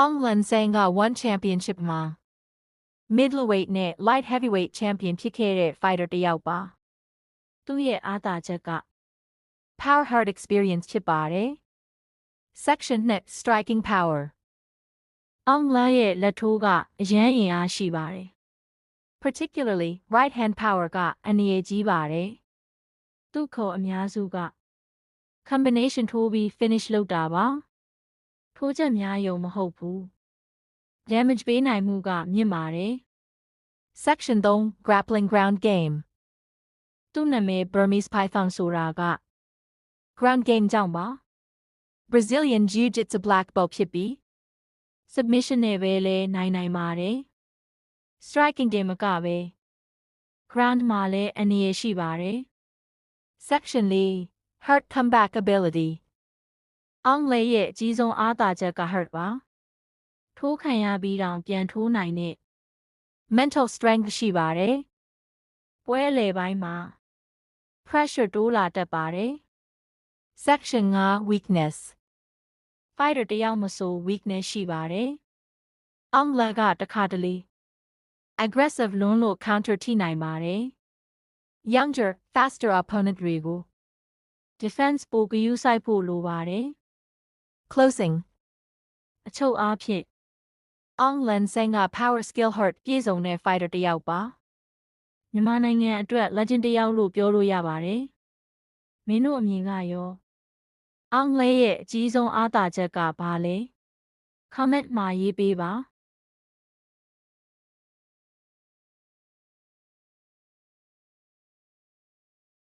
Ong Lan Sang One Championship Ma Middleweight နဲ့ Light Heavyweight Champion ဖြစ်ခဲ့တဲ့ fighter တစ်ယောက်ပါသူ့ရဲ့အားသာချက်က Power Hard Experience ဖြစ်ပါတယ် Section 2 Striking Power Ong Lan ရဲ့လက်ထိုးကအရန်အင်အားရှိပါတယ် Particularly right hand power ကအန္တရာယ်ကြီးပါတယ်သူ့ခေါ်အများစုက combination ထိုးပြီး finish လုပ်တာပါထိုးချက်များယုံမဟုတ်ဘူး damage ပေးနိုင်မှုကမြင့်ပါတယ် Section 3 Grappling Ground Game သူ့နာမည် Burmese Python ဆိုတာက ground game ကြောင့်ပါ Brazilian Jiu-Jitsu Black Belt ဖြစ်ပြီး submission နဲ့ပဲလဲနိုင်ပါတယ် Striking တင်မကပဲ ground မှာလည်းအန္တရာယ်ရှိပါတယ် Section 4 Hurt Comeback Ability Ong Lan ရဲ့အကြီးဆုံးအားသာချက်က hurt ပါထိုးခံရပြီးတောင်ပြန်ထိုးနိုင်တဲ့ mental strength ရှိပါတယ်ပွဲအလယ်ပိုင်းမှာ pressure တိုးလာတတ်ပါတယ် Section 5 Weakness Fighter တစ်ယောက်မဆို weakness ရှိပါတယ် Ong Lan ကတခါတလေ aggressive လွန်းလို့ counter ထိနိုင်ပါတယ် Younger, faster opponent တွေကို defense ပိုဂရုစိုက်ဖို့လိုပါတယ် Closing အချုပ်အားဖြင့် Ong Lan Sang Power Skill Hurt ပြည့်စုံတဲ့ fighter တစ်ယောက်ပါမြန်မာနိုင်ငံအတွက် legend တစ်ယောက်လို့ပြောလို့ရပါတယ်မင်းတို့အမြင်ကရော Ong Lan ရဲ့အကြီးဆုံးအားသာချက်ကဘာလဲ comment မှာရေးပေးပါ